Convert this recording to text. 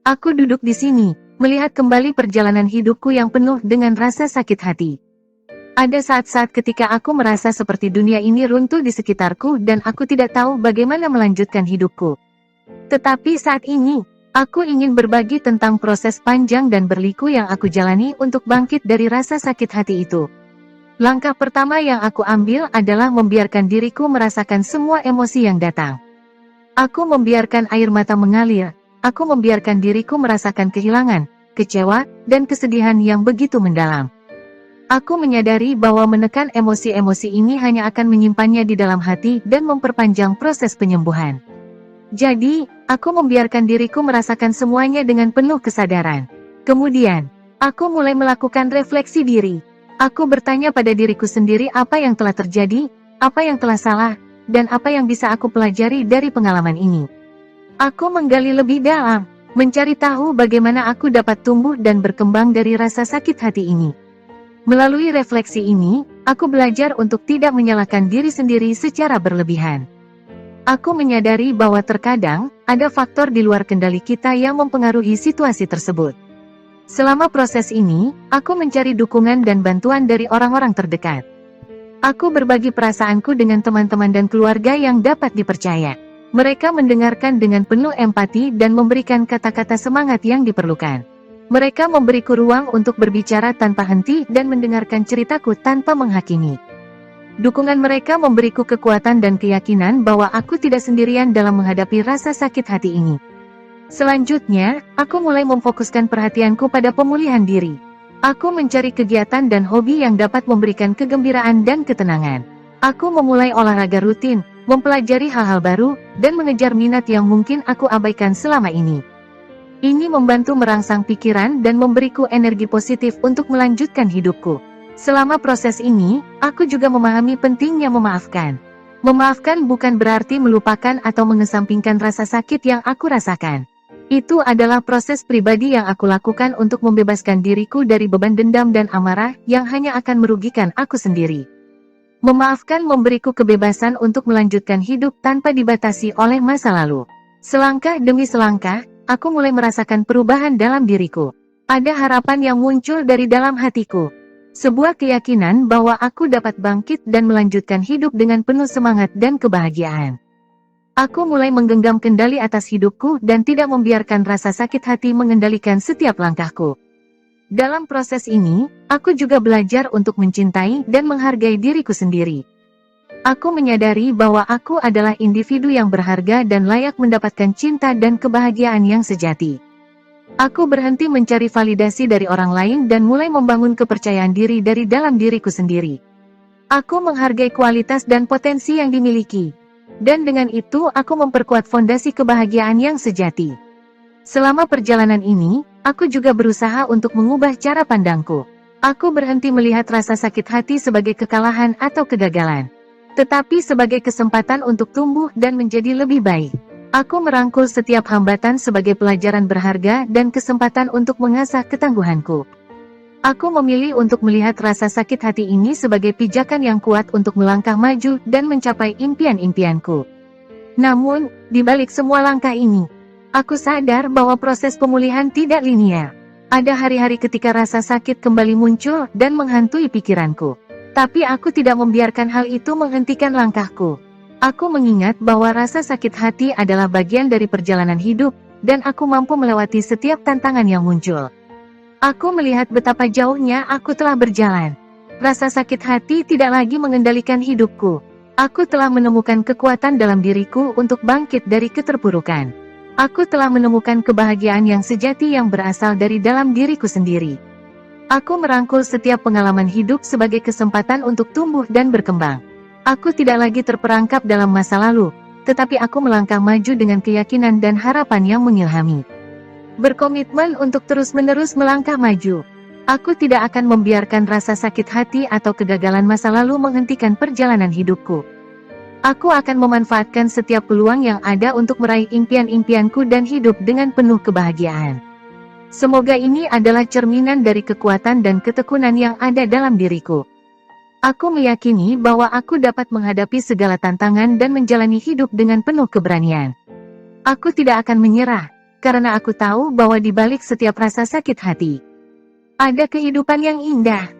Aku duduk di sini, melihat kembali perjalanan hidupku yang penuh dengan rasa sakit hati. Ada saat-saat ketika aku merasa seperti dunia ini runtuh di sekitarku dan aku tidak tahu bagaimana melanjutkan hidupku. Tetapi saat ini, aku ingin berbagi tentang proses panjang dan berliku yang aku jalani untuk bangkit dari rasa sakit hati itu. Langkah pertama yang aku ambil adalah membiarkan diriku merasakan semua emosi yang datang. Aku membiarkan air mata mengalir, aku membiarkan diriku merasakan kehilangan, kecewa, dan kesedihan yang begitu mendalam. Aku menyadari bahwa menekan emosi-emosi ini hanya akan menyimpannya di dalam hati dan memperpanjang proses penyembuhan. Jadi, aku membiarkan diriku merasakan semuanya dengan penuh kesadaran. Kemudian, aku mulai melakukan refleksi diri. Aku bertanya pada diriku sendiri apa yang telah terjadi, apa yang telah salah, dan apa yang bisa aku pelajari dari pengalaman ini. Aku menggali lebih dalam, mencari tahu bagaimana aku dapat tumbuh dan berkembang dari rasa sakit hati ini. Melalui refleksi ini, aku belajar untuk tidak menyalahkan diri sendiri secara berlebihan. Aku menyadari bahwa terkadang, ada faktor di luar kendali kita yang mempengaruhi situasi tersebut. Selama proses ini, aku mencari dukungan dan bantuan dari orang-orang terdekat. Aku berbagi perasaanku dengan teman-teman dan keluarga yang dapat dipercaya. Mereka mendengarkan dengan penuh empati dan memberikan kata-kata semangat yang diperlukan. Mereka memberiku ruang untuk berbicara tanpa henti dan mendengarkan ceritaku tanpa menghakimi. Dukungan mereka memberiku kekuatan dan keyakinan bahwa aku tidak sendirian dalam menghadapi rasa sakit hati ini. Selanjutnya, aku mulai memfokuskan perhatianku pada pemulihan diri. Aku mencari kegiatan dan hobi yang dapat memberikan kegembiraan dan ketenangan. Aku memulai olahraga rutin, mempelajari hal-hal baru, dan mengejar minat yang mungkin aku abaikan selama ini. Ini membantu merangsang pikiran dan memberiku energi positif untuk melanjutkan hidupku. Selama proses ini, aku juga memahami pentingnya memaafkan. Memaafkan bukan berarti melupakan atau mengesampingkan rasa sakit yang aku rasakan. Itu adalah proses pribadi yang aku lakukan untuk membebaskan diriku dari beban dendam dan amarah yang hanya akan merugikan aku sendiri. Memaafkan memberiku kebebasan untuk melanjutkan hidup tanpa dibatasi oleh masa lalu. Selangkah demi selangkah, aku mulai merasakan perubahan dalam diriku. Ada harapan yang muncul dari dalam hatiku. Sebuah keyakinan bahwa aku dapat bangkit dan melanjutkan hidup dengan penuh semangat dan kebahagiaan. Aku mulai menggenggam kendali atas hidupku dan tidak membiarkan rasa sakit hati mengendalikan setiap langkahku. Dalam proses ini, aku juga belajar untuk mencintai dan menghargai diriku sendiri. Aku menyadari bahwa aku adalah individu yang berharga dan layak mendapatkan cinta dan kebahagiaan yang sejati. Aku berhenti mencari validasi dari orang lain dan mulai membangun kepercayaan diri dari dalam diriku sendiri. Aku menghargai kualitas dan potensi yang dimiliki. Dan dengan itu aku memperkuat fondasi kebahagiaan yang sejati. Selama perjalanan ini, aku juga berusaha untuk mengubah cara pandangku. Aku berhenti melihat rasa sakit hati sebagai kekalahan atau kegagalan, tetapi sebagai kesempatan untuk tumbuh dan menjadi lebih baik. Aku merangkul setiap hambatan sebagai pelajaran berharga dan kesempatan untuk mengasah ketangguhanku. Aku memilih untuk melihat rasa sakit hati ini sebagai pijakan yang kuat untuk melangkah maju dan mencapai impian-impianku. Namun, di balik semua langkah ini, aku sadar bahwa proses pemulihan tidak linear. Ada hari-hari ketika rasa sakit kembali muncul dan menghantui pikiranku. Tapi aku tidak membiarkan hal itu menghentikan langkahku. Aku mengingat bahwa rasa sakit hati adalah bagian dari perjalanan hidup, dan aku mampu melewati setiap tantangan yang muncul. Aku melihat betapa jauhnya aku telah berjalan. Rasa sakit hati tidak lagi mengendalikan hidupku. Aku telah menemukan kekuatan dalam diriku untuk bangkit dari keterpurukan. Aku telah menemukan kebahagiaan yang sejati yang berasal dari dalam diriku sendiri. Aku merangkul setiap pengalaman hidup sebagai kesempatan untuk tumbuh dan berkembang. Aku tidak lagi terperangkap dalam masa lalu, tetapi aku melangkah maju dengan keyakinan dan harapan yang mengilhami. Berkomitmen untuk terus-menerus melangkah maju. Aku tidak akan membiarkan rasa sakit hati atau kegagalan masa lalu menghentikan perjalanan hidupku. Aku akan memanfaatkan setiap peluang yang ada untuk meraih impian-impianku dan hidup dengan penuh kebahagiaan. Semoga ini adalah cerminan dari kekuatan dan ketekunan yang ada dalam diriku. Aku meyakini bahwa aku dapat menghadapi segala tantangan dan menjalani hidup dengan penuh keberanian. Aku tidak akan menyerah, karena aku tahu bahwa di balik setiap rasa sakit hati, ada kehidupan yang indah.